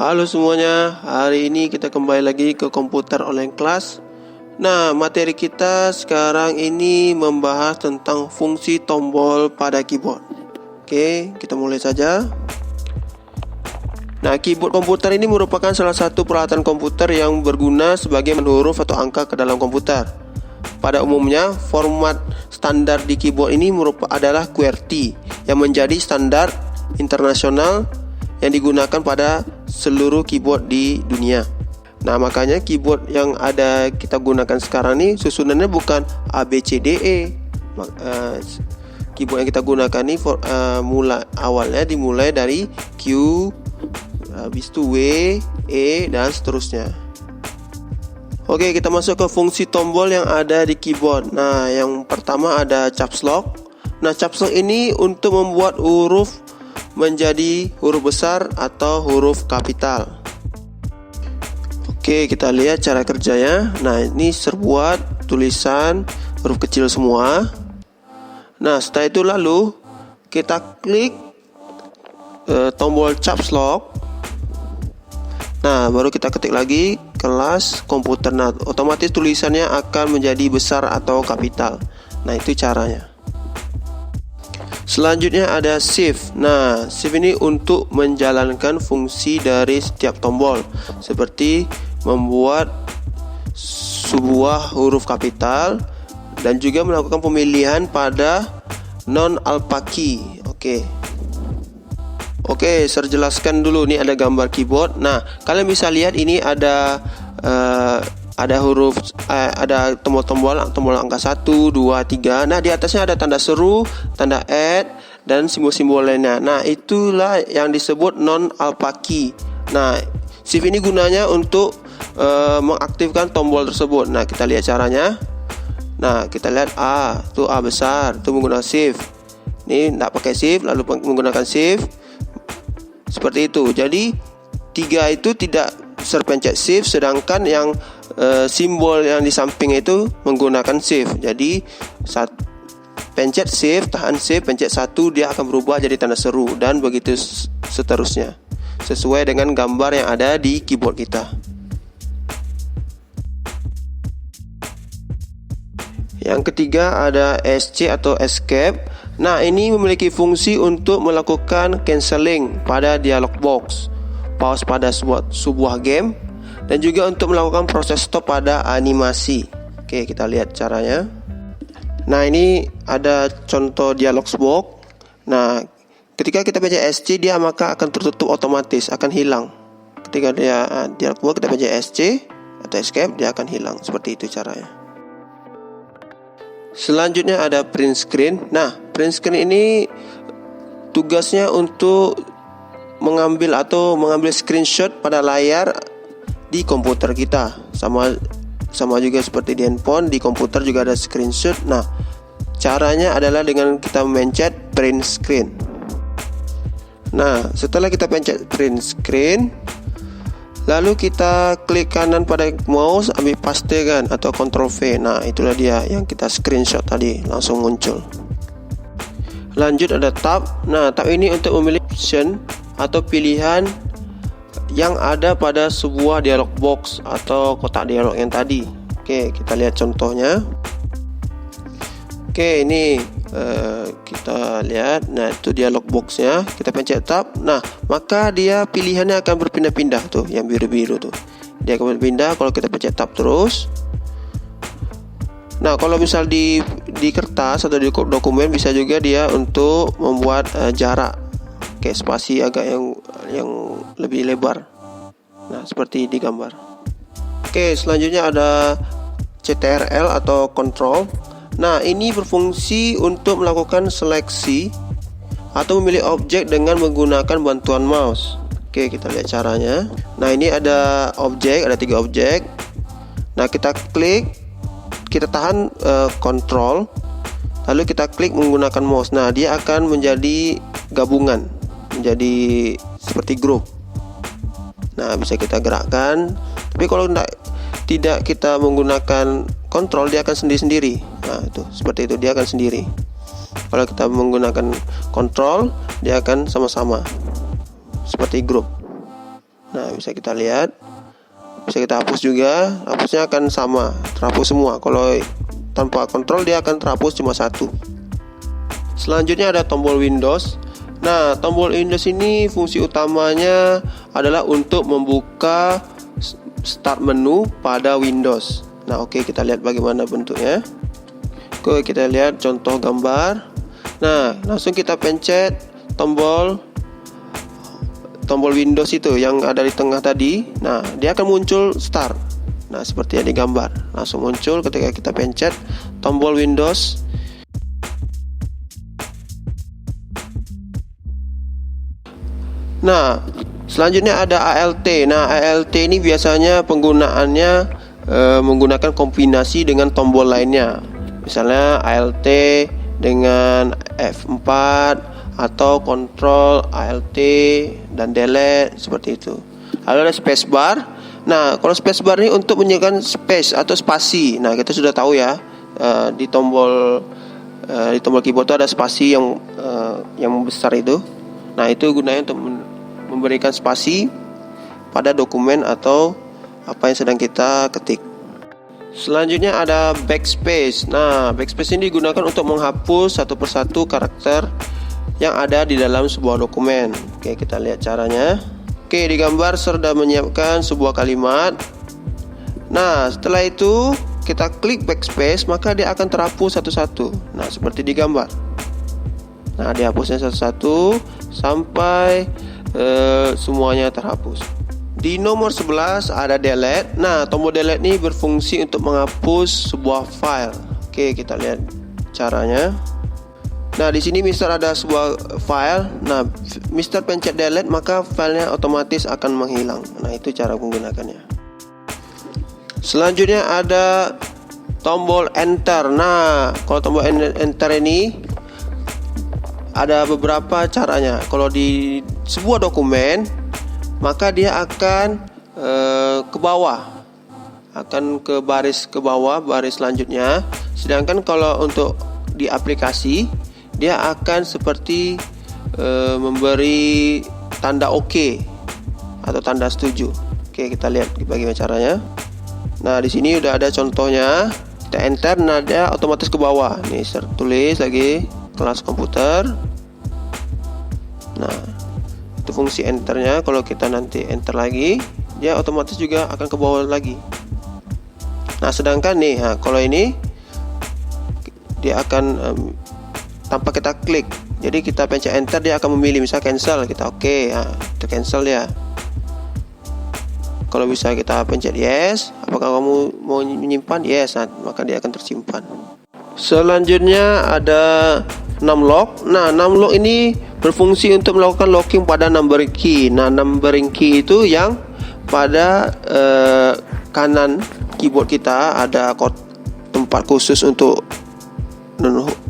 Halo semuanya, hari ini kita kembali lagi ke komputer online class. Nah, materi kita sekarang ini membahas tentang fungsi tombol pada keyboard. Oke, kita mulai saja. Nah, keyboard komputer ini merupakan salah satu peralatan komputer yang berguna sebagai huruf atau angka ke dalam komputer. Pada umumnya, format standar di keyboard ini adalah QWERTY yang menjadi standar internasional yang digunakan pada seluruh keyboard di dunia. Nah, makanya keyboard yang ada kita gunakan sekarang ini susunannya bukan A, B, C, D, E. Keyboard yang kita gunakan ini awalnya dimulai dari Q, habis itu W, E, dan seterusnya. Oke, kita masuk ke fungsi tombol yang ada di keyboard. Nah, yang pertama ada caps lock. Nah, caps lock ini untuk membuat huruf menjadi huruf besar atau huruf kapital. Oke, kita lihat cara kerjanya. Nah, ini serbuat tulisan huruf kecil semua. Nah, setelah itu lalu kita klik tombol caps lock. Nah, baru kita ketik lagi kelas komputer. Nah, otomatis tulisannya akan menjadi besar atau kapital. Nah, itu caranya. Selanjutnya ada shift. Nah, shift ini untuk menjalankan fungsi dari setiap tombol, seperti membuat sebuah huruf kapital dan juga melakukan pemilihan pada non-alpha key. Oke, saya jelaskan dulu. Ini ada gambar keyboard. Nah, kalian bisa lihat ini ada huruf, ada tombol angka 1, 2, 3. Nah, di atasnya ada tanda seru, tanda add, dan simbol-simbol lainnya. Nah, itulah yang disebut non-alpha key. Nah, shift ini gunanya untuk mengaktifkan tombol tersebut. Nah, kita lihat caranya. Nah, kita lihat A, itu A besar, itu menggunakan shift. Ini tidak pakai shift, lalu menggunakan shift. Seperti itu. Jadi 3 itu tidak terpencet shift, sedangkan yang simbol yang di samping itu menggunakan shift. Jadi pencet shift, tahan shift, pencet 1, dia akan berubah jadi tanda seru, dan begitu seterusnya, sesuai dengan gambar yang ada di keyboard kita. Yang ketiga ada ESC atau escape. Nah, ini memiliki fungsi untuk melakukan cancelling pada dialog box, pause pada sebuah game, dan juga untuk melakukan proses stop pada animasi. Oke, kita lihat caranya. Nah, ini ada contoh dialog box. Nah, ketika kita pencet ESC, dia maka akan tertutup otomatis, akan hilang. Ketika dia dialog box, kita pencet ESC atau escape, dia akan hilang. Seperti itu caranya. Selanjutnya ada print screen. Nah, print screen ini tugasnya untuk mengambil screenshot pada layar di komputer kita. Sama juga seperti di handphone, di komputer juga ada screenshot. Nah, caranya adalah dengan kita mencet print screen. Nah, setelah kita pencet print screen, lalu kita klik kanan pada mouse, ambil pastekan atau Ctrl V. Nah, itulah dia yang kita screenshot tadi, langsung muncul. Lanjut ada tab. Nah, tab ini untuk memilih option atau pilihan yang ada pada sebuah dialog box atau kotak dialog yang tadi. Oke, kita lihat contohnya. Oke, ini kita lihat. Nah, itu dialog boxnya. Kita pencet tab. Nah, maka dia pilihannya akan berpindah-pindah tuh, yang biru-biru tuh. Dia akan berpindah kalau kita pencet tab terus. Nah, kalau misal di kertas atau di dokumen, bisa juga dia untuk membuat jarak, kayak spasi agak yang lebih lebar. Nah, seperti di gambar. Oke, selanjutnya ada CTRL atau control. Nah, ini berfungsi untuk melakukan seleksi atau memilih objek dengan menggunakan bantuan mouse. Oke, kita lihat caranya. Nah, ini ada objek, ada 3 objek. Nah, kita klik, kita tahan control, lalu kita klik menggunakan mouse. Nah, dia akan menjadi gabungan, menjadi seperti grup. Nah, bisa kita gerakkan. Tapi kalau tidak kita menggunakan kontrol, dia akan sendiri-sendiri. Nah, itu seperti itu, dia akan sendiri. Kalau kita menggunakan kontrol, dia akan sama-sama seperti grup. Nah, bisa kita lihat, bisa kita hapus juga. Hapusnya akan sama, terhapus semua. Kalau tanpa kontrol dia akan terhapus cuma satu. Selanjutnya ada tombol Windows. Nah, tombol Windows ini fungsi utamanya adalah untuk membuka start menu pada Windows. Nah, oke, kita lihat bagaimana bentuknya. Oke, kita lihat contoh gambar. Nah, langsung kita pencet tombol Windows itu yang ada di tengah tadi. Nah, dia akan muncul start. Nah, seperti yang digambar, langsung muncul ketika kita pencet tombol Windows. Nah, selanjutnya ada ALT. Nah, ALT ini biasanya penggunaannya menggunakan kombinasi dengan tombol lainnya. Misalnya ALT dengan F4 atau kontrol ALT dan delete seperti itu. Lalu ada spacebar. Nah, kalau spacebar ini untuk menyediakan space atau spasi. Nah, kita sudah tahu ya, di tombol keyboard itu ada spasi yang besar itu. Nah, itu gunanya untuk memberikan spasi pada dokumen atau apa yang sedang kita ketik. Selanjutnya ada backspace. Nah, backspace ini digunakan untuk menghapus satu persatu karakter yang ada di dalam sebuah dokumen. Oke, kita lihat caranya. Oke, di gambar sudah menyiapkan sebuah kalimat. Nah, setelah itu kita klik backspace, maka dia akan terhapus satu-satu. Nah, seperti di gambar. Nah, dihapusnya satu-satu sampai semuanya terhapus. Di nomor 11 ada delete. Nah, tombol delete ini berfungsi untuk menghapus sebuah file. Oke, kita lihat caranya. Nah, di sini Mister ada sebuah file. Nah, Mister pencet delete, maka filenya otomatis akan menghilang. Nah, itu cara menggunakannya. Selanjutnya ada tombol enter. Nah, kalau tombol enter ini ada beberapa caranya. Kalau di sebuah dokumen, maka dia akan ke bawah, akan ke baris selanjutnya. Sedangkan kalau untuk di aplikasi, dia akan seperti memberi tanda OK atau tanda setuju. Oke, kita lihat bagaimana caranya. Nah, di sini udah ada contohnya. Kita enter, nah dia otomatis ke bawah. Nih, saya tulis lagi kelas komputer. Nah, itu fungsi enternya. Kalau kita nanti enter lagi, dia otomatis juga akan ke bawah lagi. Nah, sedangkan nih, kalau ini dia akan tanpa kita klik. Jadi kita pencet enter, dia akan memilih, misal cancel, kita oke, kita cancel ya. Kalau bisa kita pencet yes, apakah kamu mau menyimpan? Yes, maka dia akan tersimpan. Selanjutnya ada numlock. Nah, numlock ini berfungsi untuk melakukan locking pada numbering key. Nah, numbering key itu yang pada kanan keyboard kita ada tempat khusus untuk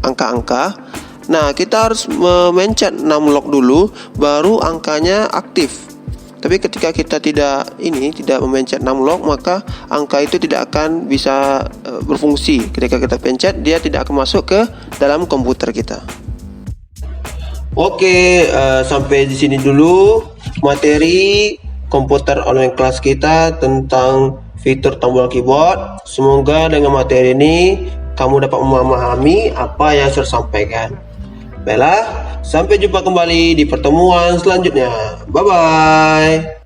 angka-angka. Nah, kita harus memencet numlock dulu, baru angkanya aktif. Tapi ketika kita tidak memencet numlock, maka angka itu tidak akan bisa berfungsi. Ketika kita pencet, dia tidak akan masuk ke dalam komputer kita. Oke, sampai di sini dulu materi komputer online kelas kita tentang fitur tombol keyboard. Semoga dengan materi ini kamu dapat memahami apa yang saya sampaikan. Baiklah, sampai jumpa kembali di pertemuan selanjutnya. Bye-bye.